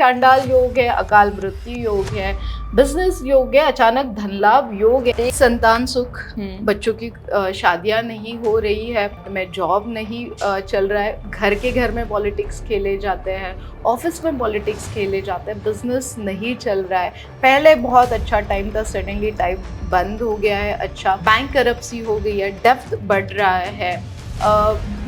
चांडाल योग है, अकाल मृत्यु योग है, बिजनेस योग है, अचानक धन लाभ योग है, संतान सुख, बच्चों की शादियां नहीं हो रही है, मैं जॉब नहीं चल रहा है, घर के घर में पॉलिटिक्स खेले जाते हैं, ऑफिस में पॉलिटिक्स खेले जाते हैं, बिजनेस नहीं चल रहा है। पहले बहुत अच्छा टाइम था, सडनली टाइम बंद हो गया है। अच्छा, बैंक करप्सी हो गई है, डेप्थ बढ़ रहा है,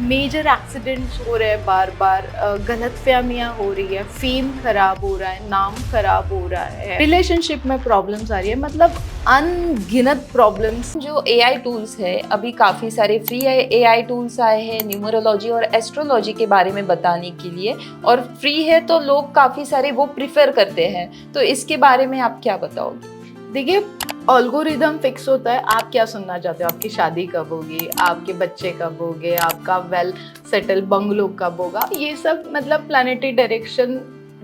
मेजर एक्सीडेंट्स हो रहे हैं, बार बार गलतफहमियां हो रही है, फेम खराब हो रहा है, नाम खराब हो रहा है, रिलेशनशिप में प्रॉब्लम्स आ रही है, मतलब अनगिनत प्रॉब्लम्स। जो एआई टूल्स है, अभी काफ़ी सारे फ्री एआई टूल्स आए हैं न्यूमरोलॉजी और एस्ट्रोलॉजी के बारे में बताने के लिए, और फ्री है तो लोग काफ़ी सारे वो प्रिफर करते हैं। तो इसके बारे में आप क्या बताओगे? देखिए, ऑल्गोरिदम फिक्स होता है। आप क्या सुनना चाहते हो, आपकी शादी कब होगी, आपके बच्चे कब होंगे, आपका वेल सेटल बंगलो कब होगा, ये सब मतलब प्लानिटरी डायरेक्शन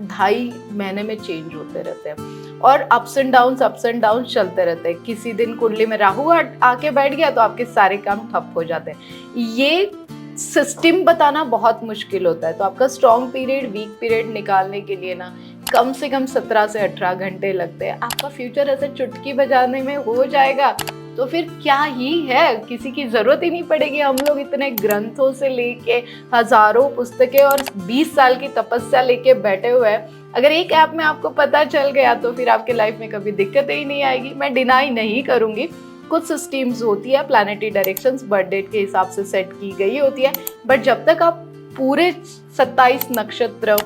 2.5 महीने में चेंज होते रहते हैं और अप्स एंड डाउन चलते रहते हैं। किसी दिन कुंडली में राहु आके बैठ गया तो आपके सारे काम ठप हो जाते हैं। ये सिस्टम बताना बहुत मुश्किल होता है। तो आपका स्ट्रॉन्ग पीरियड, वीक पीरियड निकालने के लिए ना कम से कम 17 से 18 घंटे लगते हैं। आपका फ्यूचर ऐसे चुटकी बजाने में हो जाएगा तो फिर क्या ही है, किसी की जरूरत ही नहीं पड़ेगी। हम लोग इतने ग्रंथों से लेके हजारों पुस्तकें और 20 साल की तपस्या लेके बैठे हुए हैं। अगर एक ऐप में आपको पता चल गया तो फिर आपके लाइफ में कभी दिक्कत ही नहीं आएगी। मैं डिनाई नहीं करूंगी, कुछ सिस्टम्स होती है, प्लानिटरी डायरेक्शंस बर्थ डेट के हिसाब से सेट की गई होती है, बट जब तक आप पूरे 27 नक्षत्र,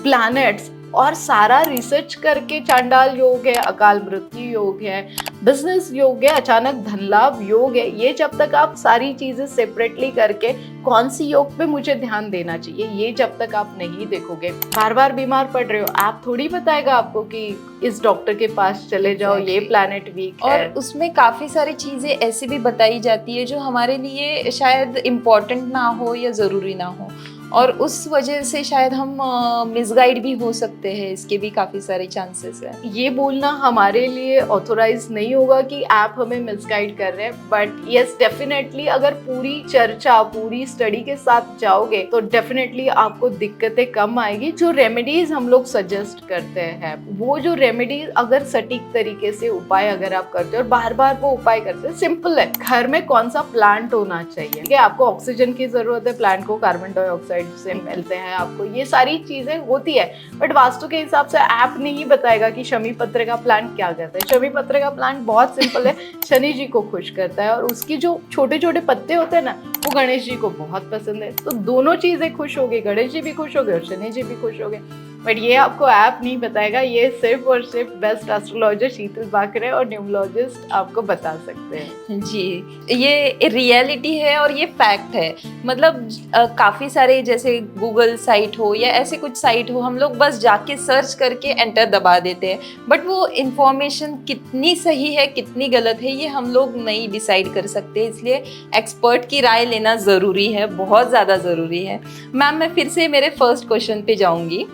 प्लैनेट्स और सारा रिसर्च करके, चांडाल योग है, अकाल मृत्यु योग है, बिजनेस योग है, अचानक धन लाभ योग है, ये जब तक आप सारी चीजें सेपरेटली करके कौन सी योग पे मुझे ध्यान देना चाहिए, ये जब तक आप नहीं देखोगे, बार बार बीमार पड़ रहे हो, आप थोड़ी बताएगा आपको कि इस डॉक्टर के पास चले जाओ, ये प्लैनेट वीक है। और उसमें काफ़ी सारी चीज़ें ऐसी भी बताई जाती है जो हमारे लिए शायद इम्पोर्टेंट ना हो या ज़रूरी ना हो, और उस वजह से शायद हम मिसगाइड भी हो सकते हैं। इसके भी काफ़ी सारे चांसेस हैं। ये बोलना हमारे लिए ऑथोराइज नहीं होगा कि आप हमें मिसगाइड कर रहे हैं, बट यस डेफिनेटली अगर पूरी चर्चा, पूरी स्टडी के साथ जाओगे तो डेफिनेटली आपको दिक्कतें कम आएगी। जो रेमेडीज हम लोग सजेस्ट करते हैं, वो जो रेमेडीज अगर सटीक तरीके से उपाय अगर आप करते हो और बार बार वो उपाय करते हैं, सिंपल है, घर में कौन सा प्लांट होना चाहिए, ठीक है, आपको ऑक्सीजन की जरूरत है, प्लांट को कार्बन डाइऑक्साइड से मिलते हैं, आपको ये सारी चीजें होती है, बट वास्तु के हिसाब से ऐप नहीं बताएगा कि शमी पत्र का प्लांट क्या करता है। शमी पत्र का प्लांट बहुत सिंपल है, शनि जी को खुश करता है और उसकी जो छोटे छोटे पत्ते होते हैं ना, वो गणेश जी को बहुत पसंद है। तो दोनों चीजें खुश हो गई, गणेश जी भी खुश हो गए और शनि जी भी खुश हो गए, बट ये आपको ऐप नहीं बताएगा। ये सिर्फ और सिर्फ बेस्ट एस्ट्रोलॉजर शीतल बाकरे और न्यूमरोलॉजिस्ट आपको बता सकते हैं। जी, ये रियलिटी है और ये फैक्ट है। मतलब काफ़ी सारे जैसे गूगल साइट हो या ऐसे कुछ साइट हो, हम लोग बस जाके सर्च करके एंटर दबा देते हैं, बट वो इंफॉर्मेशन कितनी सही है कितनी गलत है ये हम लोग नहीं डिसाइड कर सकते। इसलिए एक्सपर्ट की राय लेना ज़रूरी है, बहुत ज़्यादा ज़रूरी है। मैम, मैं फिर से मेरे फर्स्ट क्वेश्चन पे जाऊँगी।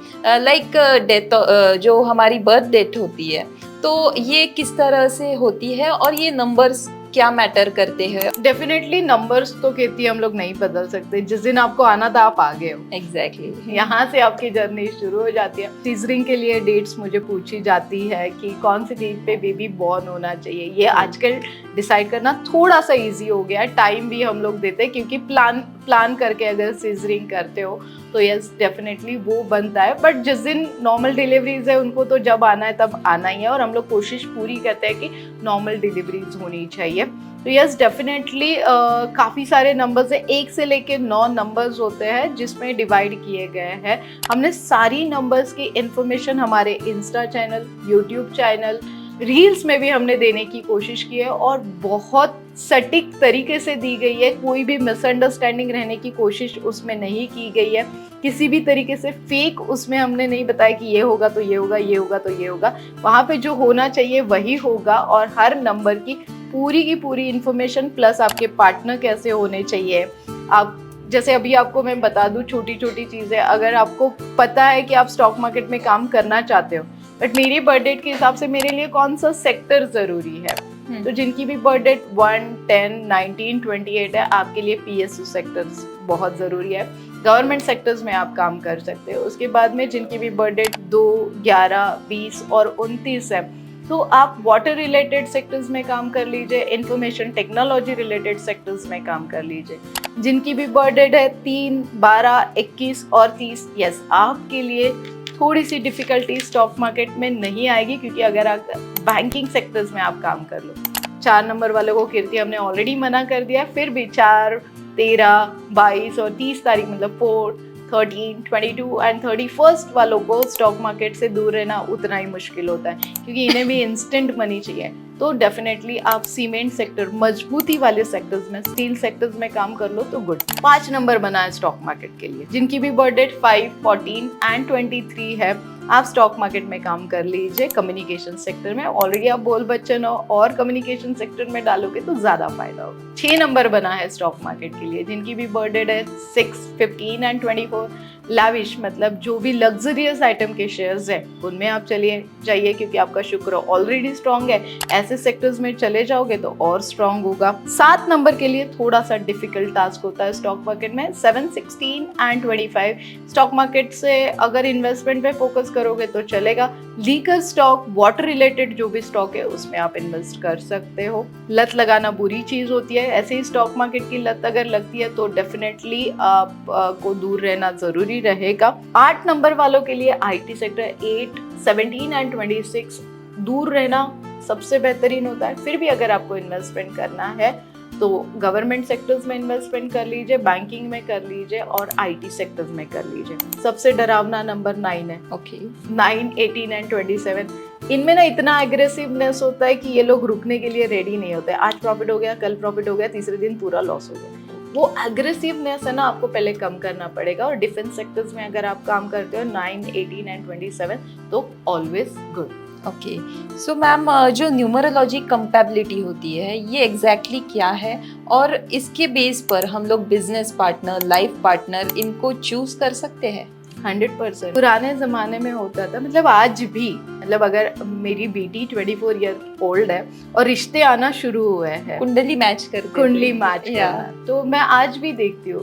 लाइक डेथ, जो हमारी बर्थ डेट होती है, तो ये किस तरह से होती है और ये नंबर्स क्या मैटर करते हैं? डेफिनेटली नंबर्स तो कहती हम लोग नहीं बदल सकते। जिस दिन आपको आना था आप आ गए हो, एग्जैक्टली यहाँ से आपकी जर्नी शुरू हो जाती है। सीजरिंग के लिए डेट्स मुझे पूछी जाती है कि कौन सी डेट पे बेबी बॉर्न होना चाहिए। ये आजकल डिसाइड करना थोड़ा सा इजी हो गया है, टाइम भी हम लोग देते हैं, क्योंकि प्लान करके अगर सीजरिंग करते हो तो यस डेफिनेटली वो बनता है। बट जिस दिन नॉर्मल डिलीवरीज है उनको तो जब आना है तब आना ही है, और हम लोग कोशिश पूरी करते हैं कि नॉर्मल डिलीवरीज होनी चाहिए। तो यस डेफिनेटली काफ़ी सारे नंबर्स है, 1 से लेके 9 नंबर्स होते हैं जिसमें डिवाइड किए गए हैं। हमने सारी नंबर्स की इंफॉर्मेशन हमारे Insta channel, YouTube channel, reels में भी हमने देने की कोशिश की है और बहुत सटीक तरीके से दी गई है। कोई भी मिसअंडरस्टैंडिंग रहने की कोशिश उसमें नहीं की गई है। किसी भी तरीके से फेक उसमें हमने नहीं बताया कि ये होगा तो ये होगा, ये होगा तो ये होगा। वहाँ पे जो होना चाहिए वही होगा, और हर नंबर की पूरी इंफॉर्मेशन प्लस आपके पार्टनर कैसे होने चाहिए। आप जैसे अभी आपको मैं बता दूं छोटी छोटी चीज़ें, अगर आपको पता है कि आप स्टॉक मार्केट में काम करना चाहते हो, बट मेरी बर्थ डेट के हिसाब से मेरे लिए कौन सा सेक्टर ज़रूरी है, तो जिनकी भी बर्थ डेट 1, 10, 19, 28 है, आपके लिए PSU सेक्टर्स बहुत ज़रूरी है। गवर्नमेंट सेक्टर्स में आप काम कर सकते हो। उसके बाद में जिनकी भी बर्थ डेट 2, 11, 20 और 29 है, तो आप वाटर रिलेटेड सेक्टर्स में काम कर लीजिए, इंफॉर्मेशन टेक्नोलॉजी रिलेटेड सेक्टर्स में काम कर लीजिए। जिनकी भी बर्थ डेट है 3, 12, 21 और 30, यस, आपके लिए थोड़ी सी डिफिकल्टी स्टॉक मार्केट में नहीं आएगी, क्योंकि अगर आप बैंकिंग सेक्टर्स में आप काम कर लो। 4 नंबर वालों को कीर्ति हमने ऑलरेडी मना कर दिया, फिर भी 4, 13, 22 और 30 तारीख मतलब 4, 13, 22 एंड 31 वालों को स्टॉक मार्केट से दूर रहना उतना ही मुश्किल होता है, क्योंकि इन्हें भी इंस्टेंट मनी चाहिए। तो डेफिनेटली आप सीमेंट सेक्टर, मजबूती वाले सेक्टर्स में, स्टील सेक्टर्स में काम कर लो तो गुड। 5 नंबर बना है स्टॉक मार्केट के लिए। जिनकी भी बर्थ डेट 5, 14 एंड 23 है, आप स्टॉक मार्केट में काम कर लीजिए। कम्युनिकेशन सेक्टर में ऑलरेडी आप बोल बच्चन हो और कम्युनिकेशन सेक्टर में डालोगे तो ज्यादा फायदा होगा। 6 नंबर बना है स्टॉक मार्केट के लिए। जिनकी भी बर्थ डेट है 6, 15 एंड 24, लैविश मतलब जो भी लग्जरियस आइटम के शेयर्स हैं उनमें आप चलिए जाइए, क्योंकि आपका शुक्र ऑलरेडी स्ट्रांग है। ऐसे सेक्टर्स में चले जाओगे तो और स्ट्रांग होगा। 7 नंबर के लिए थोड़ा सा डिफिकल्ट टास्क होता है स्टॉक मार्केट में। 7, 16 एंड 25 स्टॉक मार्केट से अगर इन्वेस्टमेंट पे फोकस करोगे तो चलेगा। लीकर स्टॉक, वाटर रिलेटेड जो भी स्टॉक है उसमें आप इन्वेस्ट कर सकते हो। लत लगाना बुरी चीज होती है, ऐसे ही स्टॉक मार्केट की लत अगर लगती है तो डेफिनेटली आप को दूर रहना जरूरी रहेगा। 8 नंबर वालों के लिए आईटी सेक्टर 8, 17 एंड 26 दूर रहना सबसे बेहतरीन होता है। फिर भी अगर आपको इन्वेस्टमेंट करना है तो गवर्नमेंट सेक्टर्स में इन्वेस्टमेंट कर लीजिए, बैंकिंग में कर लीजिए और आईटी सेक्टर्स में कर लीजिए। सबसे डरावना नंबर 9 है। ओके 9, 18 एंड 27 इनमें ना इतना एग्रेसिवनेस होता है कि ये लोग रुकने के लिए रेडी नहीं होते। आज प्रॉफिट हो गया, कल प्रॉफिट हो गया, तीसरे दिन पूरा लॉस हो गया। वो एग्रेसिवनेस है ना, आपको पहले कम करना पड़ेगा। और डिफेंस सेक्टर्स में अगर आप काम करते हो 9, 18 एंड 27 तो always good. Okay so ma'am, जो न्यूमरोलॉजी कंपैबिलिटी होती है ये एग्जैक्टली क्या है, और इसके बेस पर हम लोग बिजनेस पार्टनर, लाइफ पार्टनर इनको चूज कर सकते हैं? 100%। पुराने जमाने में होता था, मतलब आज भी, मतलब अगर मेरी बेटी 24 ईयर ओल्ड है और रिश्ते आना शुरू हुए हैं, कुंडली मैच करते थे। कुंडली मैच करना, तो मैं आज भी देखती हूँ।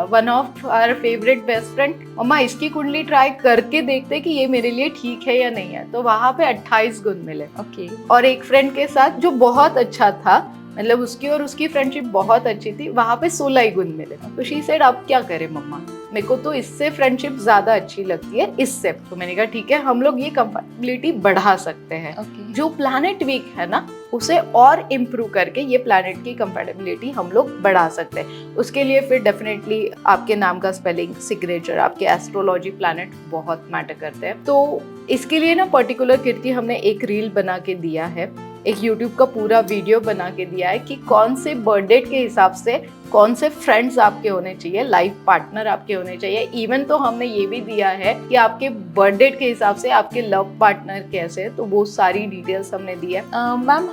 One of our favourite best friend, मम्मा इसकी कुंडली ट्राई करके देखते कि ये मेरे लिए ठीक है या नहीं है, तो वहां पे 28 गुण मिले। ओके और एक फ्रेंड के साथ जो बहुत अच्छा था, मतलब उसकी और उसकी फ्रेंडशिप बहुत अच्छी थी, वहां पे 16 ही गुण मिले। तो शी सेड अब क्या करें मम्मा, मेरे को तो इससे फ्रेंडशिप ज्यादा अच्छी लगती है इससे। तो मैंने कहा ठीक है, हम लोग ये कंपैटिबिलिटी बढ़ा सकते हैं। ओके जो प्लैनेट वीक है ना उसे और इम्प्रूव करके ये प्लैनेट की कंपैटिबिलिटी हम लोग बढ़ा सकते हैं। उसके लिए फिर डेफिनेटली आपके नाम का स्पेलिंग, सिग्नेचर, आपके एस्ट्रोलॉजी प्लैनेट बहुत मैटर करते हैं। तो इसके लिए ना पर्टिकुलर कीर्ति हमने एक रील बना के दिया है, एक YouTube का पूरा वीडियो बना के दिया है कि कौन से बर्थडे के हिसाब से कौन से फ्रेंड्स आपके होने चाहिए, लाइफ पार्टनर आपके होने चाहिए। इवन तो हमने ये भी दिया है कि आपके बर्थडे के हिसाब से आपके लव पार्टनर कैसे है, तो वो सारी डिटेल्स हमने दी है। मैम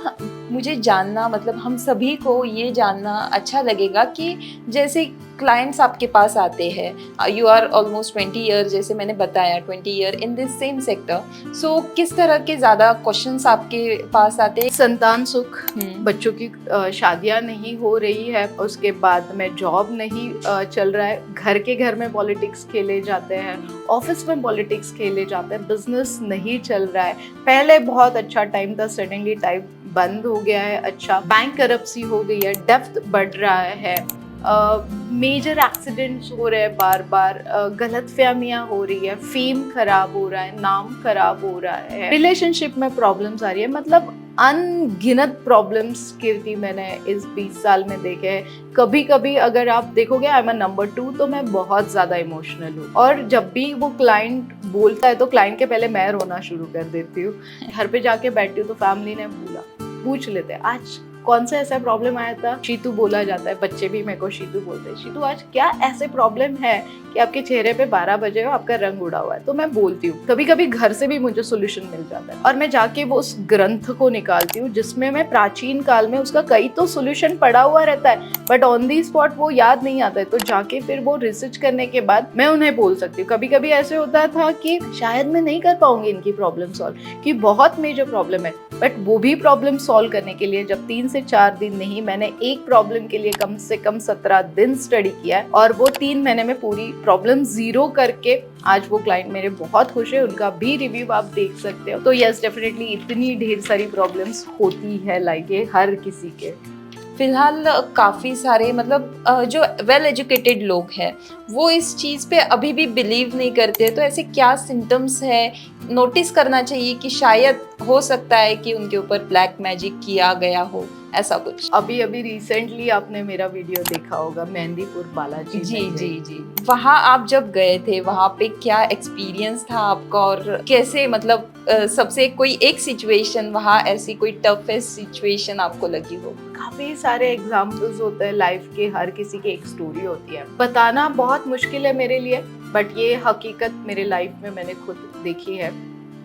मुझे जानना, मतलब हम सभी को ये जानना अच्छा लगेगा कि जैसे क्लाइंट्स आपके पास आते हैं, यू आर ऑलमोस्ट 20 ईयर, जैसे मैंने बताया 20 year in this same sector, so किस तरह के ज़्यादा क्वेश्चंस आपके पास आते हैं? संतान सुख, बच्चों की शादियां नहीं हो रही है, उसके बाद में जॉब नहीं चल रहा है, घर में पॉलिटिक्स खेले जाते हैं, ऑफिस में पॉलिटिक्स खेले जाते हैं, बिजनेस नहीं चल रहा है, पहले बहुत अच्छा टाइम था, सडनली टाइम बंद हो गया है, अच्छा बैंक करप्सी हो गई है, डेप्थ बढ़ रहा है, मेजर एक्सीडेंट्स हो रहे हैं बार बार, गलतफहमियां हो रही है, फेम खराब हो रहा है, नाम खराब हो रहा है, रिलेशनशिप में प्रॉब्लम्स आ रही है, मतलब अनगिनत प्रॉब्लम्स कीर्ति मैंने इस 20 साल में देखे हैं। कभी कभी अगर आप देखोगे आई एम नंबर 2, तो मैं बहुत ज्यादा इमोशनल हूँ, और जब भी वो क्लाइंट बोलता है तो क्लाइंट के पहले मैं रोना शुरू कर देती हूँ। घर पे जाके बैठती हूँ तो फैमिली ने पूछ लेते हैं आज कौन सा ऐसा प्रॉब्लम आया था, शीतू बोला जाता है, बच्चे भी मेरे को शीतू बोलते हैं, शीतू आज क्या ऐसे प्रॉब्लम है कि आपके चेहरे पे 12 बजे हो, आपका रंग उड़ा हुआ है। तो मैं बोलती हूँ, कभी कभी घर से भी मुझे सोल्यूशन मिल जाता है, और मैं जाके वो उस ग्रंथ को निकालती हूँ जिसमें मैं प्राचीन काल में उसका कई तो सोल्यूशन पड़ा हुआ रहता है, बट ऑन दी स्पॉट वो याद नहीं आता है, तो जाके फिर वो रिसर्च करने के बाद मैं उन्हें बोल सकती हूँ। कभी कभी ऐसे होता था कि शायद मैं नहीं कर पाऊंगी इनकी प्रॉब्लम सॉल्व, कि बहुत मेजर प्रॉब्लम है, बट वो भी प्रॉब्लम सॉल्व करने के लिए जब 3 से 4 दिन नहीं, मैंने एक प्रॉब्लम के लिए कम से कम 17 दिन स्टडी किया है और वो 3 महीने में पूरी प्रॉब्लम जीरो करके आज वो क्लाइंट मेरे बहुत खुश है। उनका भी रिव्यू आप देख सकते हो। तो यस, डेफिनेटली इतनी ढेर सारी प्रॉब्लम्स होती है लाइक ये हर किसी के। फिलहाल काफ़ी सारे मतलब जो वेल एजुकेटेड लोग हैं वो इस चीज़ पे अभी भी बिलीव नहीं करते, तो ऐसे क्या सिम्टम्स है नोटिस करना चाहिए कि शायद हो सकता है कि उनके ऊपर ब्लैक मैजिक किया गया हो, ऐसा कुछ? अभी अभी रिसेंटली आपने मेरा वीडियो देखा होगा मेहंदीपुर बालाजी जी में जी गई। जी, वहाँ आप जब गए थे वहाँ पे क्या एक्सपीरियंस था आपका और कैसे मतलब सबसे कोई एक सिचुएशन वहाँ ऐसी कोई टफेस्ट सिचुएशन आपको लगी हो? काफी सारे एग्जाम्पल्स होते हैं लाइफ के, हर किसी की एक स्टोरी होती है। बताना बहुत मुश्किल है मेरे लिए, बट ये हकीकत मेरे लाइफ में मैंने खुद देखी है।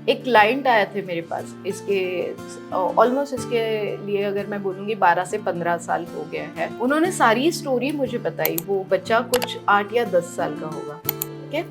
एक क्लाइंट आया थे मेरे पास, इसके ऑलमोस्ट इसके लिए अगर मैं बोलूँगी 12 से 15 साल हो गया है। उन्होंने सारी स्टोरी मुझे बताई। वो बच्चा कुछ 8 या 10 साल का होगा, ठीक है,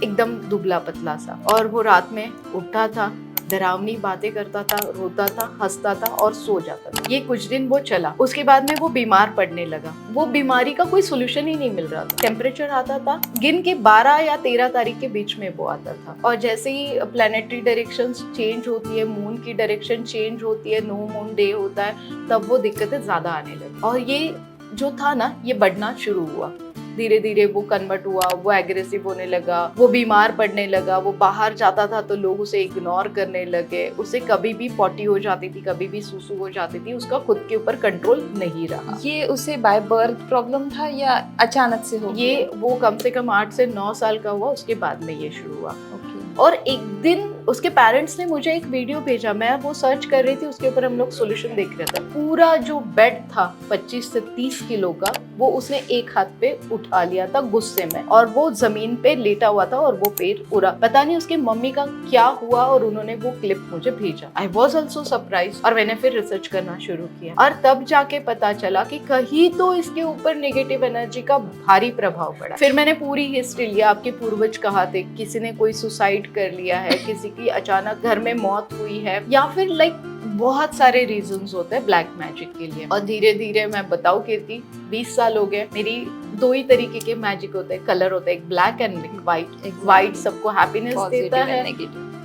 एकदम दुबला पतला सा, और वो रात में उठता था, डरावनी बातें करता था, रोता था, हंसता था और सो जाता था। ये कुछ दिन वो चला, उसके बाद में वो बीमार पड़ने लगा। वो बीमारी का कोई सोल्यूशन ही नहीं मिल रहा था। टेम्परेचर आता था, गिन के 12 या 13 तारीख के बीच में वो आता था, और जैसे ही प्लैनेटरी डायरेक्शन चेंज होती है, मून की डायरेक्शन चेंज होती है, नो मून डे होता है, तब वो दिक्कतें ज्यादा आने लगी। और ये जो था ना, ये बढ़ना शुरू हुआ। धीरे धीरे वो कन्वर्ट हुआ, वो एग्रेसिव होने लगा, वो बीमार पड़ने लगा, वो बाहर जाता था तो लोग उसे इग्नोर करने लगे, उसे कभी भी पॉटी हो जाती थी, कभी भी सुसु हो जाती थी, उसका खुद के ऊपर कंट्रोल नहीं रहा। ये उसे बाय बर्थ प्रॉब्लम था या अचानक से हो गया? ये वो कम से कम 8 से 9 साल का हुआ, उसके बाद में ये शुरू हुआ। ओके। और एक दिन उसके पेरेंट्स ने मुझे एक वीडियो भेजा, मैं वो सर्च कर रही थी, उसके ऊपर हम लोग सॉल्यूशन देख रहे थे। पूरा जो बेड था 25 से 30 किलो का, वो उसने एक हाथ पे उठा लिया था गुस्से में, और वो जमीन पे लेटा हुआ था और वो पैर उड़ा। पता नहीं उसकी मम्मी का क्या हुआ, और उन्होंने वो क्लिप मुझे भेजा। आई वॉज ऑल्सो सरप्राइज, और मैंने फिर रिसर्च करना शुरू किया, और तब जाके पता चला कि कहीं तो इसके ऊपर नेगेटिव एनर्जी का भारी प्रभाव पड़ा। फिर मैंने पूरी हिस्ट्री लिया, आपके पूर्वज कहाँ थे, किसी ने कोई सुसाइड कर लिया है, किसी की अचानक घर में मौत हुई है, या फिर लाइक बहुत सारे रीजंस होते हैं ब्लैक मैजिक के लिए। और धीरे धीरे मैं बताऊं कीर्ति, 20 साल हो गए, मेरी 2 ही तरीके के मैजिक होते हैं, कलर होता है, एक ब्लैक एंड एक व्हाइट। व्हाइट सबको हैप्पीनेस देता है,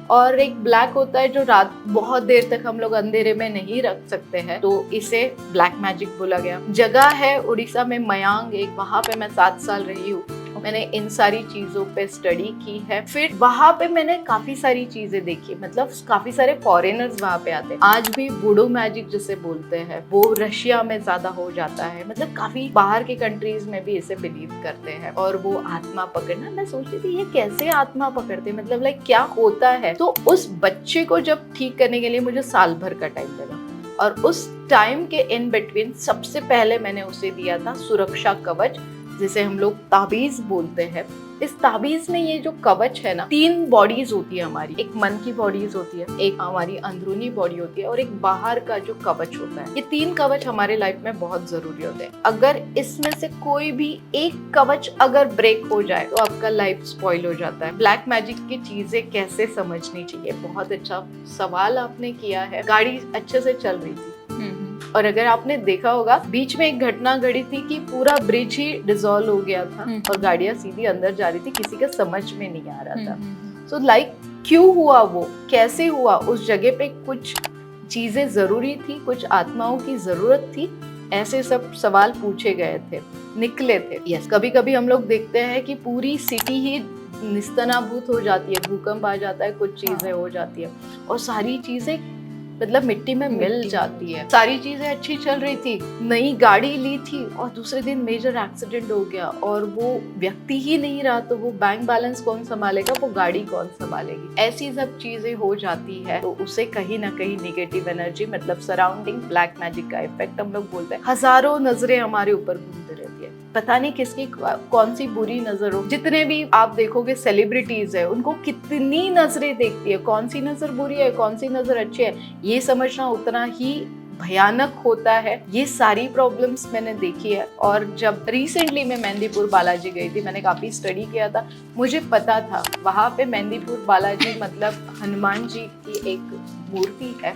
और एक ब्लैक होता है जो रात बहुत देर तक हम लोग अंधेरे में नहीं रख सकते हैं, तो इसे ब्लैक मैजिक बोला गया। जगह है उड़ीसा में मयांग एक, वहां पे मैं 7 साल रही हूँ। मैंने इन सारी चीजों पे स्टडी की है। फिर वहां पे मैंने काफी सारी चीजें देखी, मतलब काफी सारे फॉरेनर्स वहां पे आते हैं। आज भी वुडू मैजिक जिसे बोलते हैं, वो रशिया में ज्यादा हो जाता है, मतलब काफी बाहर के कंट्रीज में भी इसे बिलीव करते हैं। और वो आत्मा पकड़ना, मैं सोचती थी ये कैसे आत्मा पकड़ते, मतलब लाइक क्या होता है। तो उस बच्चे को जब ठीक करने के लिए मुझे साल भर का टाइम लगा, और उस टाइम के इन बिटवीन सबसे पहले मैंने उसे दिया था सुरक्षा कवच, जिसे हम लोग ताबीज बोलते हैं। इस ताबीज में ये जो कवच है ना, 3 बॉडीज होती है हमारी। एक मन की बॉडीज होती है, एक हमारी अंदरूनी बॉडी होती है, और एक बाहर का जो कवच होता है। ये 3 कवच हमारे लाइफ में बहुत जरूरी होते हैं। अगर इसमें से कोई भी एक कवच अगर ब्रेक हो जाए तो आपका लाइफ स्पॉइल हो जाता है। ब्लैक मैजिक की चीजें कैसे समझनी चाहिए, बहुत अच्छा सवाल आपने किया है। गाड़ी अच्छे से चल रही थी, और अगर आपने देखा होगा बीच में एक घटना घड़ी थी कि पूरा ब्रिज ही डिसॉल्व हो गया था, और गाड़ियां सीधी अंदर जा रही थी, किसी का समझ में नहीं आ रहा था। सो लाइक क्यों हुआ, वो कैसे हुआ, उस जगह पे कुछ चीजें जरूरी थी, कुछ आत्माओं की जरूरत थी, ऐसे सब सवाल पूछे गए थे, निकले थे। यस, कभी कभी हम लोग देखते हैं कि पूरी सिटी ही निस्तनाभूत हो जाती है, भूकंप आ जाता है, कुछ चीजें हो जाती है, और सारी चीजें मतलब मिट्टी में मिल जाती है। सारी चीजें अच्छी चल रही थी, नई गाड़ी ली थी, और दूसरे दिन मेजर एक्सीडेंट हो गया, और वो व्यक्ति ही नहीं रहा, तो वो बैंक बैलेंस कौन संभालेगा, वो गाड़ी कौन संभालेगी। ऐसी सब चीजें हो जाती है, तो उसे कहीं ना कहीं नेगेटिव एनर्जी, मतलब सराउंडिंग ब्लैक मैजिक का इफेक्ट हम लोग बोलते हैं। हजारों नजरें हमारे ऊपर घूमते रहती है, पता नहीं किसकी कौन सी बुरी नजर हो। जितने भी आप देखोगे सेलिब्रिटीज है, उनको कितनी नजरें देखती है, कौन सी नजर बुरी है, कौन सी नजर अच्छी है, ये समझना उतना ही भयानक होता है। ये सारी प्रॉब्लम्स मैंने देखी है। और जब रिसेंटली मैं मेहंदीपुर बालाजी गई थी, मैंने काफ़ी स्टडी किया था, मुझे पता था वहाँ पे मेहंदीपुर बालाजी मतलब हनुमान जी की एक मूर्ति है।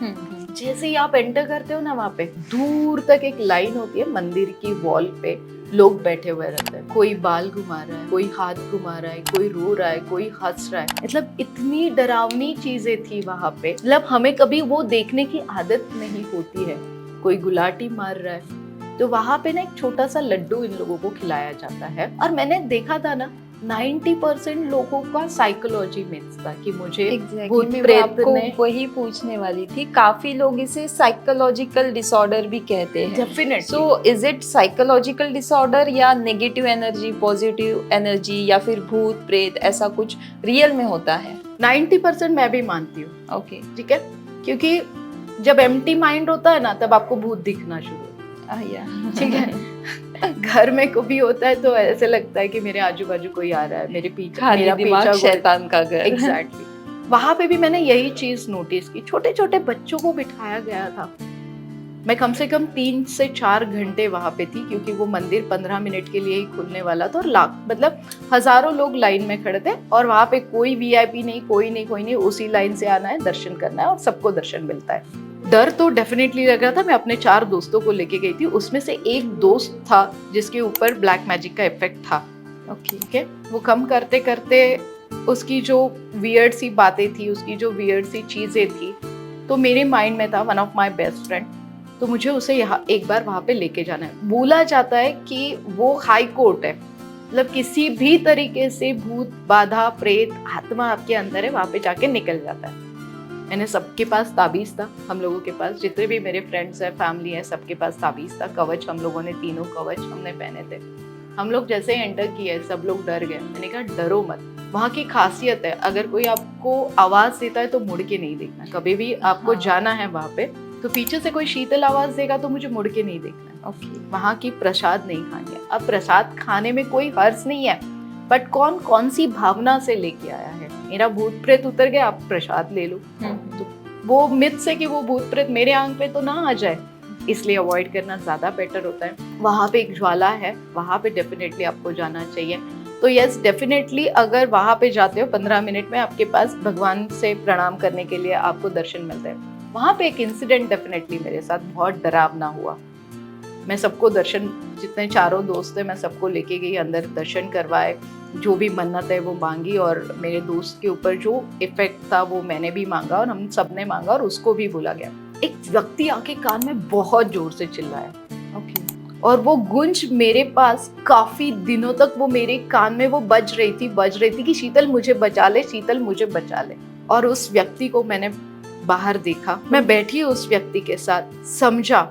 जैसे ही आप एंटर करते हो ना, वहाँ पे दूर तक एक लाइन होती है, मंदिर की वॉल पे लोग बैठे हुए रहते हैं। कोई बाल घुमा रहा है, कोई हाथ घुमा रहा है, कोई रो रहा है, कोई हंस रहा है। मतलब इतनी डरावनी चीजें थी वहाँ पे, मतलब हमें कभी वो देखने की आदत नहीं होती है। कोई गुलाटी मार रहा है, तो वहाँ पे ना एक छोटा सा लड्डू इन लोगों को खिलाया जाता है। और मैंने देखा था ना, 90% लोगों का साइकोलॉजी मिथ्स था कि मुझे भूत मैं प्रेत आपको ने। वही पूछने वाली थी, काफी लोग इसे साइकोलॉजिकल डिसऑर्डर भी कहते हैं। Definitely. So is it psychological disorder या नेगेटिव एनर्जी, पॉजिटिव एनर्जी, या फिर भूत प्रेत ऐसा कुछ रियल में होता है? 90% मैं भी मानती हूँ। ओके, ठीक है, क्योंकि जब एम्प्टी माइंड होता है ना, तब आपको भूत दिखना शुरू होता है। ठीक है, घर में कभी होता है तो ऐसे लगता है कि मेरे आजू बाजू कोई आ रहा है, मेरे पीछे मेरा पीछा, शैतान का घर। एग्जैक्टली। वहां पे भी मैंने यही चीज नोटिस की। छोटे छोटे बच्चों को बिठाया गया था। मैं कम से कम 3 से 4 घंटे वहां पे थी, क्योंकि वो मंदिर 15 मिनट के लिए ही खुलने वाला था। और लाख मतलब हजारों लोग लाइन में खड़े थे, और वहां पे कोई वीआईपी नहीं, कोई नहीं, उसी लाइन से आना है, दर्शन करना है, और सबको दर्शन मिलता है। डर तो डेफिनेटली लग रहा था। मैं अपने 4 दोस्तों को लेके गई थी, उसमें से एक दोस्त था जिसके ऊपर ब्लैक मैजिक का इफेक्ट था। ओके, ठीक है। वो कम करते करते उसकी जो वियर्ड सी बातें थी, उसकी जो वियर्ड सी चीजें थी, तो मेरे माइंड में था one of my best friend, तो मुझे उसे यहाँ एक बार वहां पे लेके जाना है। बोला जाता है कि वो हाई कोर्ट है, मतलब किसी भी तरीके से भूत बाधा प्रेत आत्मा आपके अंदर है, वहां पे जाके निकल जाता है। मैंने सबके पास ताबीज था, हम लोगों के पास जितने भी मेरे फ्रेंड्स हैं, फैमिली है, सबके पास ताबीज था। कवच हम लोगों ने, तीनों कवच हमने पहने थे। हम लोग जैसे एंटर किए, सब लोग डर गए। मैंने कहा डरो मत। वहाँ की खासियत है, अगर कोई आपको आवाज देता है तो मुड़ के नहीं देखना। कभी भी आपको जाना है वहाँ पे, तो पीछे से कोई शीतल आवाज देगा तो मुझे मुड़ के नहीं देखना। ओके, वहाँ की प्रसाद नहीं खानी है। अब प्रसाद खाने में कोई हर्ज नहीं है, बट कौन सी भावना से लेके आया है। मेरा भूत प्रेत उतर गया, आप प्रसाद ले लो। तो वो मिथ है कि वो भूत प्रेत मेरे आंख पे तो ना आ जाए, इसलिए अवॉइड करना ज्यादा बेटर होता है। वहां पे एक ज्वाला है, वहां पे डेफिनेटली आपको जाना चाहिए। तो यस, डेफिनेटली अगर वहां पे जाते हो 15 मिनट में आपके पास भगवान से प्रणाम करने के लिए आपको दर्शन मिलते हैं। वहां पे एक इंसिडेंट डेफिनेटली मेरे साथ बहुत डरावना हुआ। मैं सबको दर्शन, जितने 4 दोस्त थे, मैं सबको लेके गई अंदर, दर्शन करवाए, जो भी मन्नत है वो मांगी, और मेरे दोस्त के ऊपर जो इफेक्ट था वो मैंने भी मांगा, और हम सब ने मांगा, और उसको भी बोला गया। एक व्यक्ति आके कान में बहुत जोर से चिल्लाया। ओके, और वो गूंज मेरे पास काफी दिनों तक वो मेरे कान में वो बज रही थी कि शीतल मुझे बचा ले, शीतल मुझे बचा ले। और उस व्यक्ति को मैंने बाहर देखा, मैं बैठी उस व्यक्ति के साथ, समझा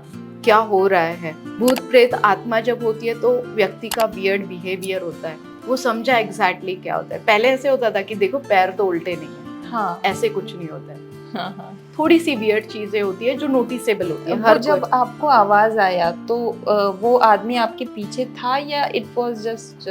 क्या हो रहा है। भूत प्रेत आत्मा जब होती है तो व्यक्ति का वियर्ड बिहेवियर होता है, वो समझा एग्जैक्टली क्या होता है। पहले ऐसे होता था कि देखो पैर तो उल्टे नहीं है, हाँ, ऐसे कुछ नहीं होता है। हाँ। थोड़ी सी वियर्ड चीजें होती है जो नोटिसेबल होती है। हर जब आपको आवाज आया तो वो आदमी आपके पीछे था या इट वाज जस्ट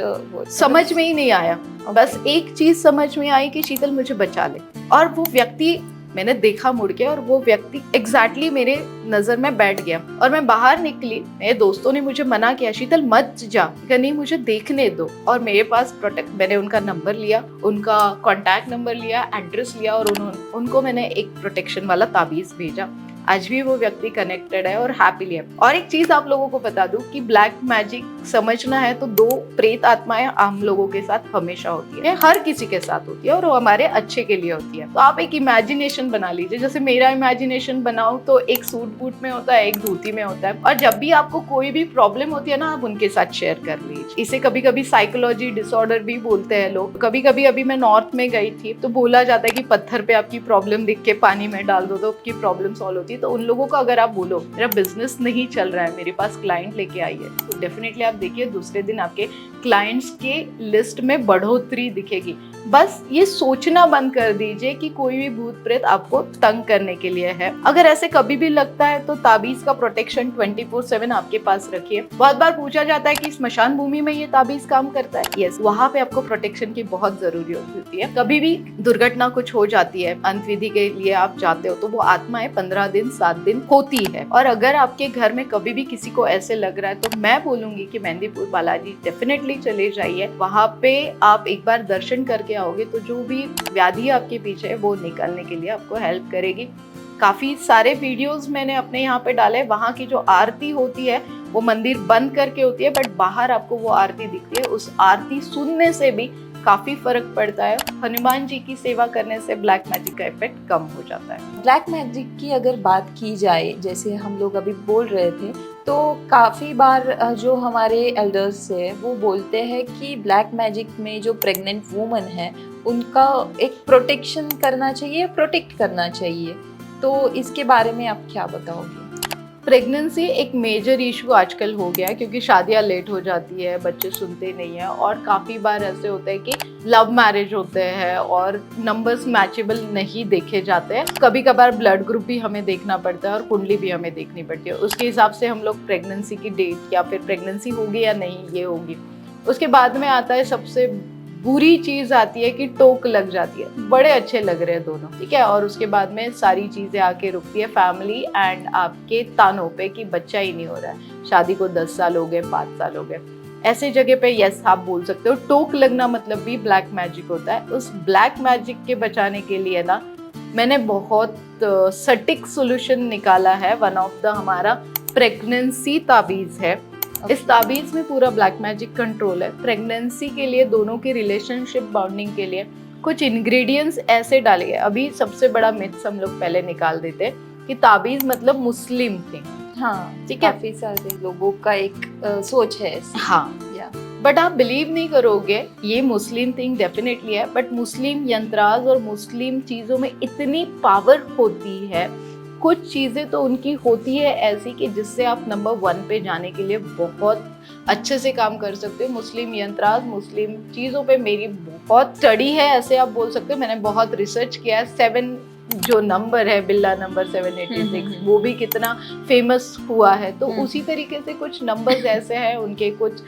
समझ में ही नहीं आया। बस एक चीज समझ में आई कि शीतल मुझे बचा ले, और वो व्यक्ति मैंने देखा मुड़ के, और वो व्यक्ति एग्जैक्टली मेरे नजर में बैठ गया। और मैं बाहर निकली, मेरे दोस्तों ने मुझे मना किया, शीतल मत जा, नहीं मुझे देखने दो। और मेरे पास मैंने उनका नंबर लिया, उनका कॉन्टैक्ट नंबर लिया, एड्रेस लिया, और उनको मैंने एक प्रोटेक्शन वाला ताबीज भेजा। आज भी वो व्यक्ति कनेक्टेड है और हैप्पीली है। और एक चीज आप लोगों को बता दूं कि ब्लैक मैजिक समझना है तो 2 प्रेत आत्माएं हम लोगों के साथ हमेशा होती है, हर किसी के साथ होती है, और वो हमारे अच्छे के लिए होती है। तो आप एक इमेजिनेशन बना लीजिए, जैसे मेरा इमेजिनेशन बनाओ तो एक सूट बूट में होता है, एक धोती में होता है, और जब भी आपको कोई भी प्रॉब्लम होती है ना, आप उनके साथ शेयर कर लीजिए। इसे कभी कभी साइकोलॉजी डिसऑर्डर भी बोलते हैं लोग। कभी कभी अभी मैं नॉर्थ में गई थी तो बोला जाता है कि पत्थर पे आपकी प्रॉब्लम लिख के पानी में डाल दो तो आपकी प्रॉब्लम सॉल्व होती है। तो उन लोगों को अगर आप बोलो मेरा बिजनेस नहीं चल रहा है, मेरे पास क्लाइंट लेके आई है, तो डेफिनेटली आप देखिए दूसरे दिन आपके क्लाइंट्स के लिस्ट में बढ़ोतरी दिखेगी। बस ये सोचना बंद कर दीजिए कि कोई भी भूत प्रेत आपको तंग करने के लिए है। अगर ऐसे कभी भी लगता है तो ताबीज का प्रोटेक्शन 24/7 आपके पास रखिए। बहुत बार पूछा जाता है कि स्मशान भूमि में ये ताबीज काम करता है। यस, वहाँ पे आपको प्रोटेक्शन की बहुत जरूरी होती है। कभी भी दुर्घटना कुछ हो जाती है, अंतविधि के लिए आप जाते हो, तो वो आत्माएं 15 दिन 7 दिन होती है। और अगर आपके घर में कभी भी किसी को ऐसे लग रहा है तो मैं बोलूंगी कि मेहंदीपुर बालाजी डेफिनेटली चले जाइए। वहाँ पे आप एक बार दर्शन करके आओगे तो जो भी व्याधि आपके पीछे है वो निकालने के लिए आपको हेल्प करेगी। काफी सारे वीडियोस मैंने अपने यहाँ पे डाले। वहाँ की जो आरती होती है वो मंदिर बंद करके होती है, बट बाहर आपको वो आरती दिखती है। उस आरती सुनने से भी काफी फर्क पड़ता है। हनुमान जी की सेवा करने से ब्लैक मैजिक का इफेक्ट कम हो जाता है। ब्लैक मैजिक की अगर बात की जाए, जैसे हम लोग अभी बोल रहे थे, तो काफ़ी बार जो हमारे एल्डर्स है वो बोलते हैं कि ब्लैक मैजिक में जो प्रेग्नेंट वुमन है उनका एक प्रोटेक्शन करना चाहिए, प्रोटेक्ट करना चाहिए। तो इसके बारे में आप क्या बताओगे? प्रेगनेंसी एक मेजर इशू आजकल हो गया है, क्योंकि शादियां लेट हो जाती है, बच्चे सुनते नहीं है, और काफ़ी बार ऐसे होता है कि लव मैरिज होते हैं और नंबर्स मैचेबल नहीं देखे जाते हैं। कभी कभार ब्लड ग्रुप भी हमें देखना पड़ता है और कुंडली भी हमें देखनी पड़ती है। उसके हिसाब से हम लोग प्रेगनेंसी की डेट या फिर प्रेगनेंसी होगी या नहीं ये होगी। उसके बाद में आता है सबसे बुरी चीज आती है कि टोक लग जाती है। बड़े अच्छे लग रहे हैं दोनों, ठीक है, और उसके बाद में सारी चीजें आके रुकती है फैमिली एंड आपके तानों पे कि बच्चा ही नहीं हो रहा है। शादी को 10 साल हो गए, 5 साल हो गए, ऐसे जगह पे यस आप बोल सकते हो। टोक लगना मतलब भी ब्लैक मैजिक होता है। उस ब्लैक मैजिक के बचाने के लिए ना मैंने बहुत सटीक सोल्यूशन निकाला है। वन ऑफ द हमारा प्रेगनेंसी ताबीज है। इस ताबीज में पूरा ब्लैक मैजिक कंट्रोल है। प्रेगनेंसी के लिए, दोनों की रिलेशनशिप बाउंडिंग के लिए कुछ इंग्रेडिएंट्स ऐसे डाले गए। अभी सबसे बड़ा मिथ्स हम लोग पहले निकाल देते हैं कि ताबीज मतलब मुस्लिम थिंग। हाँ, ठीक है, काफी सारे लोगों का एक सोच है ऐसी। हाँ, बट आप बिलीव नहीं करोगे, ये मुस्लिम थिंग डेफिनेटली है, बट मुस्लिम यंत्राज और मुस्लिम चीजों में इतनी पावर होती है। कुछ चीजें तो उनकी होती है ऐसी कि जिससे आप नंबर 1 पे जाने के लिए बहुत अच्छे से काम कर सकते हो। मुस्लिम यंत्राज, मुस्लिम चीजों पे मेरी बहुत स्टडी है, ऐसे आप बोल सकते हो। मैंने बहुत रिसर्च किया है। 7 जो नंबर है, बिल्ला नंबर 786, वो भी कितना फेमस हुआ है। तो उसी तरीके से कुछ नंबर्स ऐसे हैं, उनके कुछ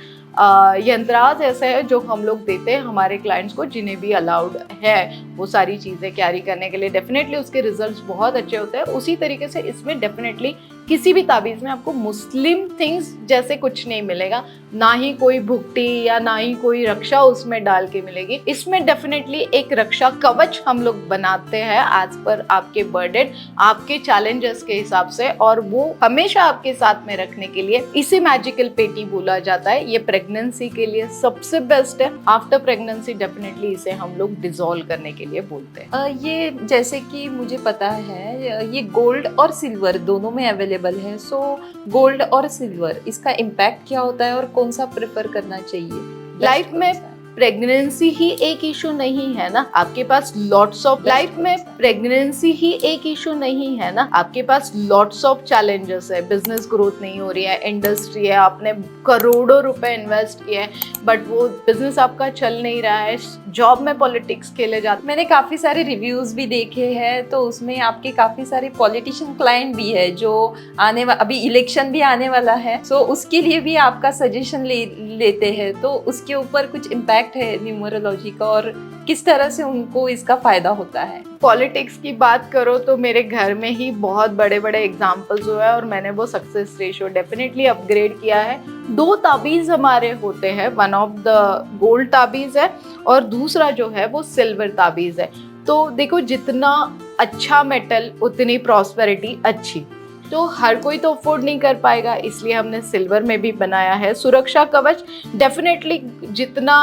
यंत्राज ऐसे हैं जो हम लोग देते हैं हमारे क्लाइंट्स को, जिन्हें भी अलाउड है वो सारी चीज़ें कैरी करने के लिए। डेफिनेटली उसके रिजल्ट्स बहुत अच्छे होते हैं। उसी तरीके से इसमें डेफिनेटली किसी भी ताबीज़ में आपको मुस्लिम थिंग्स जैसे कुछ नहीं मिलेगा, ना ही कोई भुगटी या ना ही कोई रक्षा उसमें डाल के मिलेगी। इसमें डेफिनेटली एक रक्षा कवच हम लोग बनाते हैं एज पर आपके बर्डन, आपके चैलेंजेस के हिसाब से, और वो हमेशा आपके साथ में रखने के लिए इसे मैजिकल पेटी बोला जाता है। ये प्रेगनेंसी के लिए सबसे बेस्ट है। आफ्टर प्रेगनेंसी डेफिनेटली इसे हम लोग डिसॉल्व करने के लिए बोलते हैं। ये जैसे कि मुझे पता है ये गोल्ड और सिल्वर दोनों में अवेलेबल है। सो गोल्ड और सिल्वर, इसका इम्पैक्ट क्या होता है और कौन सा प्रेफर करना चाहिए लाइफ में? प्रेगनेंसी ही एक इशू नहीं है ना, आपके पास लॉट्स ऑफ, लाइफ में प्रेगनेंसी ही एक इशू नहीं है ना, आपके पास लॉट्स ऑफ चैलेंजेस है। बिजनेस ग्रोथ नहीं हो रही है, इंडस्ट्री है, आपने करोड़ों रुपए इन्वेस्ट किए हैं बट वो बिजनेस आपका चल नहीं रहा है। जॉब में पॉलिटिक्स खेले जाते। मैंने काफ़ी सारे रिव्यूज़ भी देखे हैं, तो उसमें आपके काफ़ी सारे पॉलिटिशियन क्लाइंट भी है जो अभी इलेक्शन भी आने वाला है। सो उसके लिए भी आपका सजेशन लेते हैं। तो उसके ऊपर कुछ इम्पैक्ट है न्यूमरोलॉजी का और किस तरह से उनको इसका फायदा होता है? पॉलिटिक्स की बात करो तो मेरे घर में ही बहुत बड़े बड़े एग्जाम्पल्स हुए हैं और मैंने वो सक्सेस रेशियो डेफिनेटली अपग्रेड किया है। 2 ताबीज हमारे होते हैं, वन ऑफ द गोल्ड ताबीज है और दूसरा जो है वो सिल्वर ताबीज है। तो देखो, जितना अच्छा मेटल उतनी प्रॉस्पेरिटी अच्छी। तो हर कोई तो अफोर्ड नहीं कर पाएगा, इसलिए हमने सिल्वर में भी बनाया है सुरक्षा कवच। डेफिनेटली जितना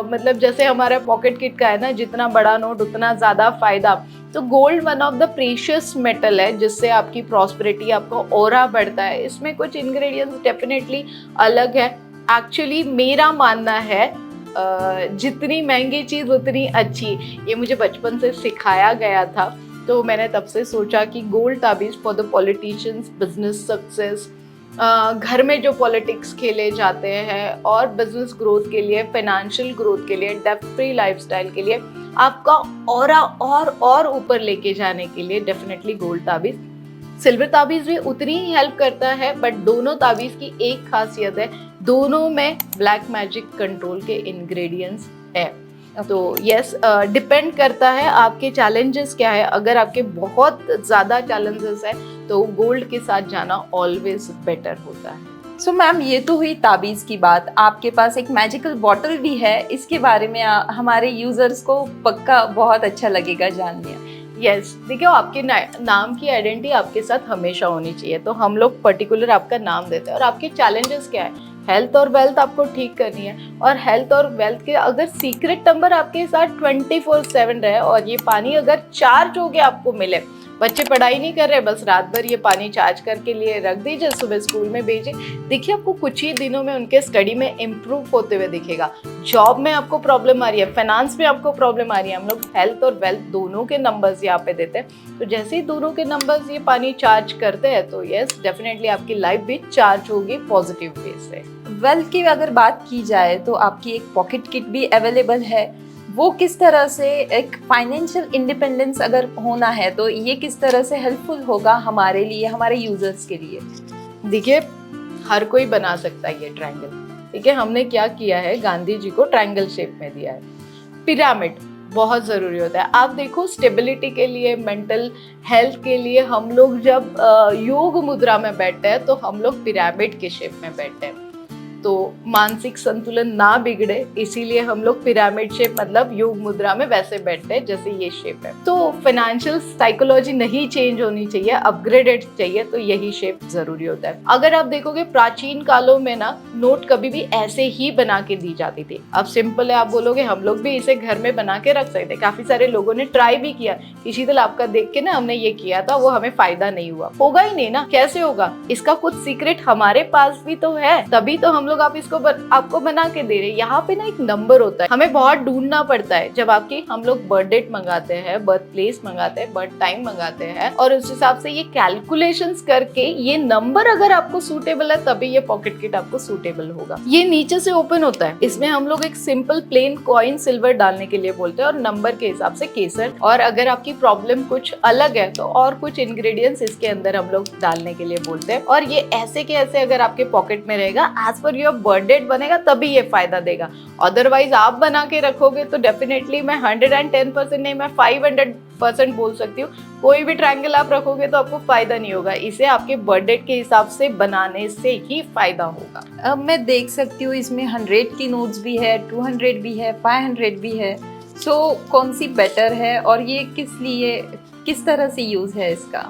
मतलब जैसे हमारा पॉकेट किट का है ना, जितना बड़ा नोट उतना ज़्यादा फायदा। तो gold one of the precious metal है जिससे आपकी प्रॉस्पेरिटी, आपका ऑरा बढ़ता है। इसमें कुछ इंग्रेडिएंट्स डेफिनेटली अलग है। एक्चुअली मेरा मानना है जितनी महंगी चीज़ उतनी अच्छी, ये मुझे बचपन से सिखाया गया था। तो मैंने तब से सोचा कि गोल्ड ताबीज for the politicians, business success, घर में जो पॉलिटिक्स खेले जाते हैं और बिजनेस ग्रोथ के लिए, फाइनेंशियल ग्रोथ के लिए, डेब्ट फ्री लाइफस्टाइल के लिए, आपका ऑरा और ऊपर लेके जाने के लिए डेफिनेटली गोल्ड ताबीज। सिल्वर ताबीज भी उतनी ही हेल्प करता है, बट दोनों ताबीज की एक खासियत है, दोनों में ब्लैक मैजिक कंट्रोल के इंग्रेडिएंट्स है। तो यस, डिपेंड करता है आपके चैलेंजेस क्या है। अगर आपके बहुत ज़्यादा चैलेंजेस है तो गोल्ड के साथ जाना ऑलवेज बेटर होता है। सो मैम, ये तो हुई ताबीज़ की बात। आपके पास एक मैजिकल बॉटल भी है, इसके बारे में हमारे यूजर्स को पक्का बहुत अच्छा लगेगा जानने। यस, देखिए आपके नाम की आइडेंटिटी आपके साथ हमेशा होनी चाहिए, तो हम लोग पर्टिकुलर आपका नाम देते हैं। और आपके चैलेंजेस क्या है, हेल्थ और वेल्थ आपको ठीक करनी है, और हेल्थ और वेल्थ के अगर सीक्रेट नंबर आपके साथ 24/7 रहे, और ये पानी अगर चार्ज हो गया आपको मिले, बच्चे पढ़ाई नहीं कर रहे, बस रात भर ये पानी चार्ज करके लिए रख दीजिए, सुबह स्कूल में भेजिए, देखिए आपको कुछ ही दिनों में उनके स्टडी में इम्प्रूव होते हुए दिखेगा। जॉब में आपको प्रॉब्लम आ रही है, फाइनेंस में आपको प्रॉब्लम आ रही है, हम लोग हेल्थ और वेल्थ दोनों के नंबर्स यहाँ पे देते हैं। तो जैसे ही दोनों के नंबर्स ये पानी चार्ज करते हैं तो यस, डेफिनेटली आपकी लाइफ भी चार्ज होगी पॉजिटिव वे से। वेल्थ की अगर बात की जाए तो आपकी एक पॉकेट किट भी अवेलेबल है। वो किस तरह से, एक फाइनेंशियल इंडिपेंडेंस अगर होना है तो ये किस तरह से हेल्पफुल होगा हमारे लिए, हमारे यूजर्स के लिए? देखिए, हर कोई बना सकता है ये ट्रायंगल, ठीक है। हमने क्या किया है, गांधी जी को ट्रायंगल शेप में दिया है। पिरामिड बहुत ज़रूरी होता है। आप देखो, स्टेबिलिटी के लिए, मेंटल हेल्थ के लिए हम लोग जब योग मुद्रा में बैठते हैं तो हम लोग पिरामिड के शेप में बैठते हैं, तो मानसिक संतुलन ना बिगड़े, इसीलिए हम लोग पिरामिड शेप मतलब योग मुद्रा में वैसे बैठते हैं जैसे ये शेप है। तो फाइनेंशियल साइकोलॉजी नहीं चेंज होनी चाहिए, अपग्रेडेड चाहिए, तो यही शेप जरूरी होता है। अगर आप देखोगे प्राचीन कालों में ना, नोट कभी भी ऐसे ही बना के दी जाती थी। अब सिंपल है, आप बोलोगे हम लोग भी इसे घर में बना के रख सकते, काफी सारे लोगों ने ट्राई भी किया, शीतल आपका देख के ना हमने ये किया था, वो हमें फायदा नहीं हुआ। होगा ही नहीं ना, कैसे होगा? इसका कुछ सीक्रेट हमारे पास भी तो है, तभी तो हम लोग आप इसको आपको बना के दे रहे हैं। यहाँ पे ना एक नंबर होता है, हमें बहुत ढूंढना पड़ता है। जब आपकी हम लोग बर्थ डेट मंगाते हैं, बर्थ प्लेस मंगाते हैं, बर्थ टाइम मंगाते हैं, और उस हिसाब से ये कैलकुलेशंस करके ये नंबर अगर आपको सूटेबल है तभी ये पॉकेट किट आपको सूटेबल होगा। ये नीचे से ओपन होता है, इसमें हम लोग एक सिंपल प्लेन कॉइन सिल्वर डालने के लिए बोलते हैं, और नंबर के हिसाब से केसर, और अगर आपकी प्रॉब्लम कुछ अलग है तो और कुछ इंग्रेडिएंट्स इसके अंदर हम लोग डालने के लिए बोलते हैं। और ये ऐसे के ऐसे अगर आपके पॉकेट में रहेगा, as per your birth date बनेगा तभी ये फायदा देगा। अदरवाइज आप बना के रखोगे तो डेफिनेटली मैं 110% नहीं, मैं 500% बोल सकती हूँ, कोई भी ट्रायंगल आप रखोगे तो आपको फायदा नहीं होगा। इसे आपके बर्थ डेट के हिसाब से बनाने से ही फायदा होगा। अब मैं देख सकती हूँ इसमें 100 की नोट्स भी है, 200 भी है, 500 भी है। सो कौन सी बेटर है और ये किस लिए, किस तरह से यूज है इसका?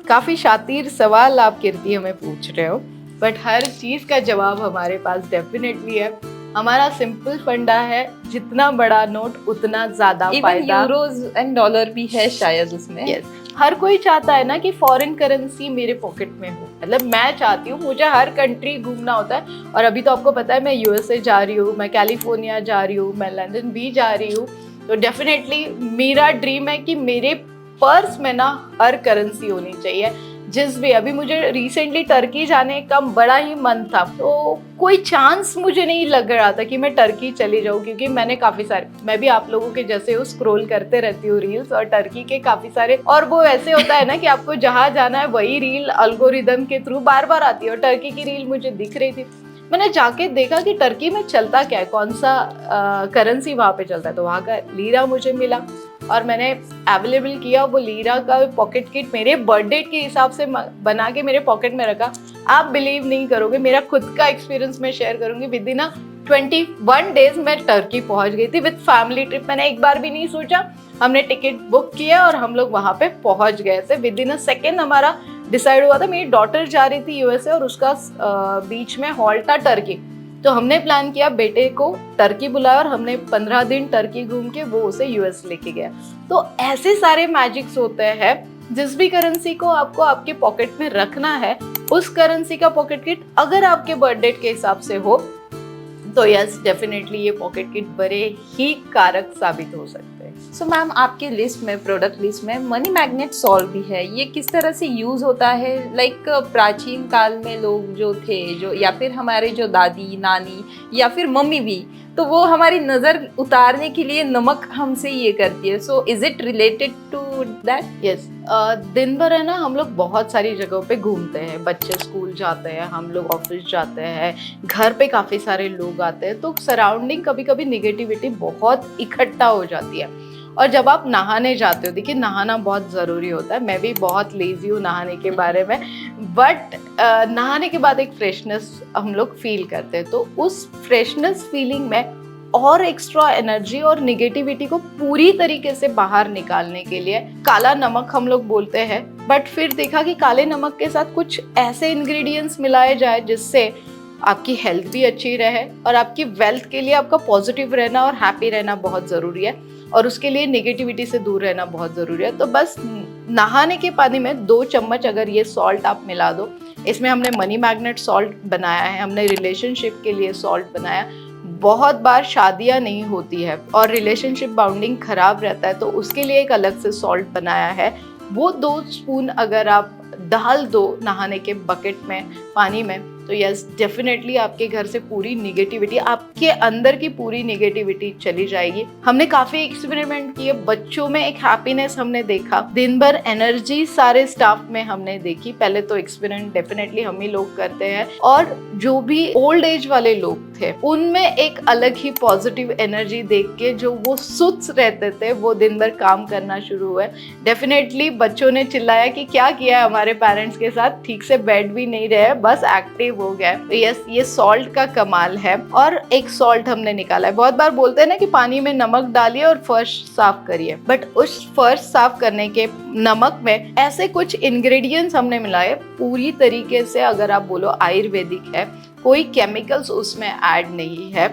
काफी शातिर सवाल आप कीर्ति हमें पूछ रहे हो, बट हर चीज का जवाब हमारे पास डेफिनेटली है। हमारा सिंपल फंडा है, जितना बड़ा नोट उतना ज्यादा फायदा। यूरोज एंड डॉलर भी है शायद उसमें। यस, हर कोई चाहता है ना कि फॉरेन करेंसी मेरे पॉकेट में हो, मतलब मैं चाहती हूँ, मुझे हर कंट्री घूमना होता है। और अभी तो आपको पता है मैं यूएसए जा रही हूँ, मैं कैलिफोर्निया जा रही हूँ, मैं लंदन भी जा रही हूँ। तो डेफिनेटली मेरा ड्रीम है कि मेरे पर्स में ना हर करेंसी होनी चाहिए। जिस भी, अभी मुझे रिसेंटली टर्की जाने का बड़ा ही मन था, तो कोई चांस मुझे नहीं लग रहा था कि मैं टर्की चली जाऊँ, क्योंकि मैंने काफी सारे, मैं भी आप लोगों के जैसे हो, स्क्रॉल करते रहती हूँ रील्स, और टर्की के काफी सारे, और वो ऐसे होता है ना कि आपको जहाँ जाना है वही रील अल्गोरिदम के थ्रू बार बार आती है, और टर्की की रील मुझे दिख रही थी। मैंने जाके देखा कि टर्की में चलता क्या है, कौन सा करेंसी वहाँ पे चलता है, तो वहाँ का लीरा मुझे मिला, और मैंने अवेलेबल किया। वो लीरा का पॉकेट किट मेरे बर्थडे के हिसाब से बना के मेरे पॉकेट में रखा। आप बिलीव नहीं करोगे, मेरा खुद का एक्सपीरियंस मैं शेयर करूंगी। विद इन 21 डेज मैं टर्की पहुंच गई थी विद फैमिली ट्रिप। मैंने एक बार भी नहीं सोचा, हमने टिकट बुक किया और हम लोग वहां पे पहुंच गए थे। विद इन सेकेंड हमारा डिसाइड हुआ था। मेरी डॉटर जा रही थी यूएसए, और उसका बीच में हॉल्ट था टर्की, तो हमने प्लान किया बेटे को टर्की बुलाया, और हमने 15 दिन टर्की घूम के वो उसे यूएस लेके गया। तो ऐसे सारे मैजिक्स होते हैं। जिस भी करेंसी को आपको आपके पॉकेट में रखना है, उस करेंसी का पॉकेट किट अगर आपके बर्थ डेट के हिसाब से हो तो यस, डेफिनेटली ये पॉकेट किट बड़े ही कारक साबित हो सकते हैं। सो मैम, आपके लिस्ट में, प्रोडक्ट लिस्ट में मनी मैग्नेट सॉल्व भी है। ये किस तरह से यूज होता है? लाइक प्राचीन काल में लोग जो थे, जो या फिर हमारे जो दादी नानी या फिर मम्मी भी, तो वो हमारी नज़र उतारने के लिए नमक हमसे ये करती है। So is it related to that? Yes, दिन भर है ना हम लोग बहुत सारी जगहों पे घूमते हैं, बच्चे स्कूल जाते हैं, हम लोग ऑफिस जाते हैं, घर पे काफ़ी सारे लोग आते हैं, तो सराउंडिंग कभी कभी निगेटिविटी बहुत इकट्ठा हो जाती है। और जब आप नहाने जाते हो, देखिए नहाना बहुत ज़रूरी होता है, मैं भी बहुत लेज़ी हूँ नहाने के बारे में, बट नहाने के बाद एक फ्रेशनेस हम लोग फील करते हैं, तो उस फ्रेशनेस फीलिंग में और एक्स्ट्रा एनर्जी और निगेटिविटी को पूरी तरीके से बाहर निकालने के लिए काला नमक हम लोग बोलते हैं, बट फिर देखा कि काले नमक के साथ कुछ ऐसे इंग्रेडिएंट्स मिलाए जाए जिससे आपकी हेल्थ भी अच्छी रहे और आपकी वेल्थ के लिए आपका पॉजिटिव रहना और हैप्पी रहना बहुत ज़रूरी है, और उसके लिए नेगेटिविटी से दूर रहना बहुत ज़रूरी है। तो बस नहाने के पानी में 2 चम्मच अगर ये सॉल्ट आप मिला दो, इसमें हमने मनी मैग्नेट सॉल्ट बनाया है, हमने रिलेशनशिप के लिए सॉल्ट बनाया। बहुत बार शादियां नहीं होती है और रिलेशनशिप बाउंडिंग खराब रहता है, तो उसके लिए एक अलग से सॉल्ट बनाया है। वो 2 स्पून अगर आप डाल दो नहाने के बकेट में, पानी में, तो यस डेफिनेटली आपके घर से पूरी निगेटिविटी, आपके अंदर की पूरी निगेटिविटी चली जाएगी। हमने काफी एक्सपेरिमेंट किए, बच्चों में एक हैप्पीनेस हमने देखा, दिन भर एनर्जी सारे स्टाफ में हमने देखी। पहले तो एक्सपेरिमेंट डेफिनेटली हम ही लोग करते हैं, और जो भी ओल्ड एज वाले लोग थे उनमें एक अलग ही पॉजिटिव एनर्जी देख के जो वो सुस्त रहते थे, वो दिन भर काम करना शुरू हुए। डेफिनेटली बच्चों ने चिल्लाया कि क्या किया है हमारे पेरेंट्स के साथ, ठीक से बैठ भी नहीं रहे, बस एक्टिव हो गया। तो यस, ये सॉल्ट का कमाल है। और एक सॉल्ट हमने निकाला है, बहुत बार बोलते हैं ना कि पानी में नमक डालिए और फर्श साफ करिए, बट उस फर्श साफ करने के नमक में ऐसे कुछ इंग्रेडिएंट्स हमने मिलाए पूरी तरीके से, अगर आप बोलो आयुर्वेदिक है, कोई केमिकल्स उसमें ऐड नहीं है।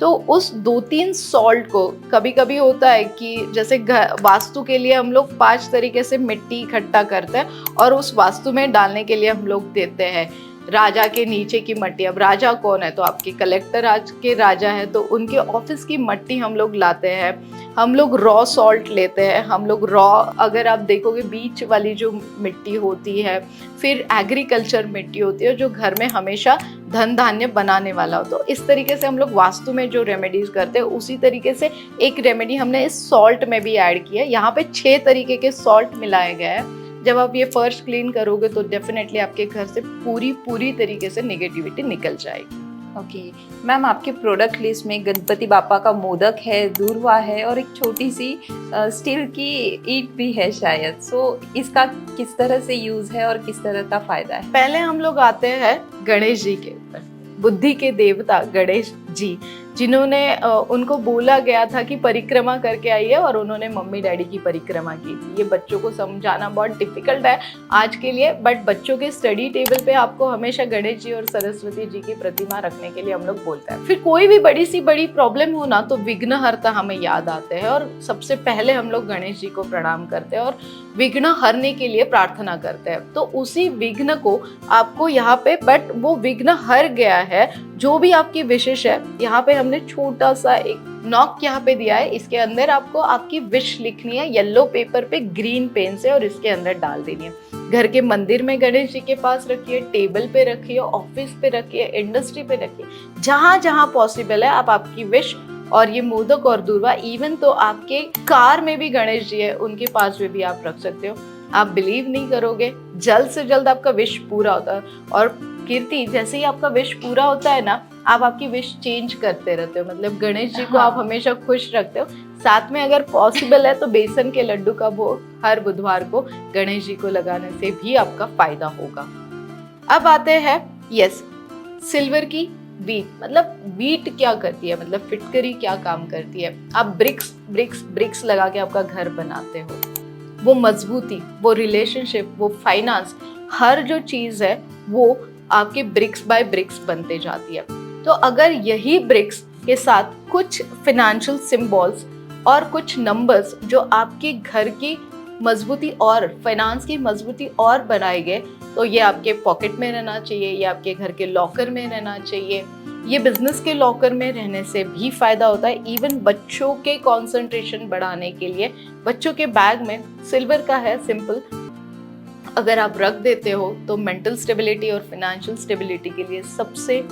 तो उस 2-3 सॉल्ट को, कभी कभी होता है कि जैसे वास्तु के लिए हम लोग 5 तरीके से मिट्टी इकट्ठा करते हैं और उस वास्तु में डालने के लिए हम लोग देते हैं राजा के नीचे की मट्टी। अब राजा कौन है, तो आपके कलेक्टर आज के राजा है, तो उनके ऑफिस की मट्टी हम लोग लाते हैं। हम लोग रॉ सॉल्ट लेते हैं, हम लोग रॉ, अगर आप देखोगे बीच वाली जो मिट्टी होती है, फिर एग्रीकल्चर मिट्टी होती है जो घर में हमेशा धन धान्य बनाने वाला हो। तो इस तरीके से हम लोग वास्तु में जो रेमेडीज करते हैं, उसी तरीके से एक रेमेडी हमने इस सॉल्ट में भी ऐड की है। यहाँ पे 6 तरीके के सॉल्ट मिलाए गए हैं। जब आप ये फर्श क्लीन करोगे तो डेफिनेटली आपके घर से पूरी तरीके से नेगेटिविटी निकल जाएगी। ओके मैम, आपके प्रोडक्ट लिस्ट में गणपति बापा का मोदक है, दूर्वा है और एक छोटी सी स्टील की ईंट भी है शायद। सो इसका किस तरह से यूज है और किस तरह का फायदा है? पहले हम लोग आते हैं गणेश जी के ऊपर। बुद्धि के देवता गणेश जी, जिन्होंने उनको बोला गया था कि परिक्रमा करके आइए, और उन्होंने मम्मी डैडी की परिक्रमा की थी। ये बच्चों को समझाना बहुत डिफिकल्ट है आज के लिए, बट बच्चों के स्टडी टेबल पे आपको हमेशा गणेश जी और सरस्वती जी की प्रतिमा रखने के लिए हम लोग बोलते हैं। फिर कोई भी बड़ी प्रॉब्लम हो ना, तो विघ्नहर्ता हमें याद आते हैं, और सबसे पहले हम लोग गणेश जी को प्रणाम करते हैं और विघ्न हरने के लिए प्रार्थना करते हैं। तो उसी विघ्न को आपको यहाँ पे, बट वो विघ्न हर गया है, जो भी आपकी विशेष है, यहाँ पे हमने छोटा सा एक नॉक यहाँ पे दिया है। इसके अंदर आपको आपकी विश लिखनी है येलो पेपर पे ग्रीन पेन से, और इसके अंदर डाल देनी है। घर के मंदिर में गणेश जी के पास रखिए, टेबल पे रखिए, ऑफिस पे रखिए, इंडस्ट्री पे रखिए, जहां जहां पॉसिबल है आप आपकी विश और ये मोदक और दूर्वा, इवन तो आपके कार में भी गणेश जी है, उनके पास में भी आप रख सकते हो। आप बिलीव नहीं करोगे, जल्द से जल्द आपका विश पूरा होता है। और कीर्ति, जैसे ही आपका विश पूरा होता है ना, आप आपकी विश चेंज करते रहते हो, मतलब गणेश जी को आप हमेशा खुश रखते हो। साथ में अगर पॉसिबल है तो बेसन के लड्डू का भोग हर बुधवार को गणेश जी को लगाने से भी आपका फायदा होगा। अब आते हैं यस, सिल्वर की बीट। मतलब बीट क्या करती है, मतलब फिटकरी क्या काम करती है। आप ब्रिक्स लगा के आपका घर बनाते हो, वो मजबूती, वो रिलेशनशिप, वो फाइनेंस, हर जो चीज है वो आपके ब्रिक्स बाय ब्रिक्स बनते जाती है। तो अगर यही ब्रिक्स के साथ कुछ फाइनेंशियल सिंबल्स और कुछ नंबर्स जो आपके घर की मजबूती और फाइनेंस की मजबूती और बनाएंगे, तो ये आपके पॉकेट में रहना चाहिए, ये आपके घर के लॉकर में रहना चाहिए, ये बिजनेस के लॉकर में रहने से भी फायदा होता है। इवन बच्चों के कंसंट्रेशन बढ़ाने के लिए बच्चों के बैग में सिल्वर का है सिंपल, अगर आप रख देते हो तो मेंटल स्टेबिलिटी और फाइनेंशियल स्टेबिलिटी के लिए सबसे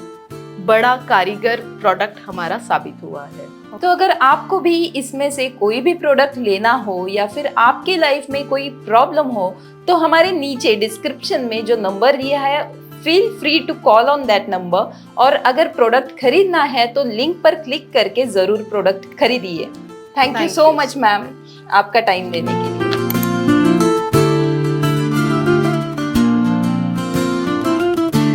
बड़ा कारीगर प्रोडक्ट हमारा साबित हुआ है। तो अगर आपको भी इसमें से कोई भी प्रोडक्ट लेना हो या फिर आपके लाइफ में कोई प्रॉब्लम हो तो हमारे नीचे डिस्क्रिप्शन में जो नंबर दिया है feel free to call on that number, और अगर प्रोडक्ट खरीदना है तो लिंक पर क्लिक करके ज़रूर प्रोडक्ट खरीदिए। Thank you Thank so you much so ma'am आपका टाइम देने के लिए।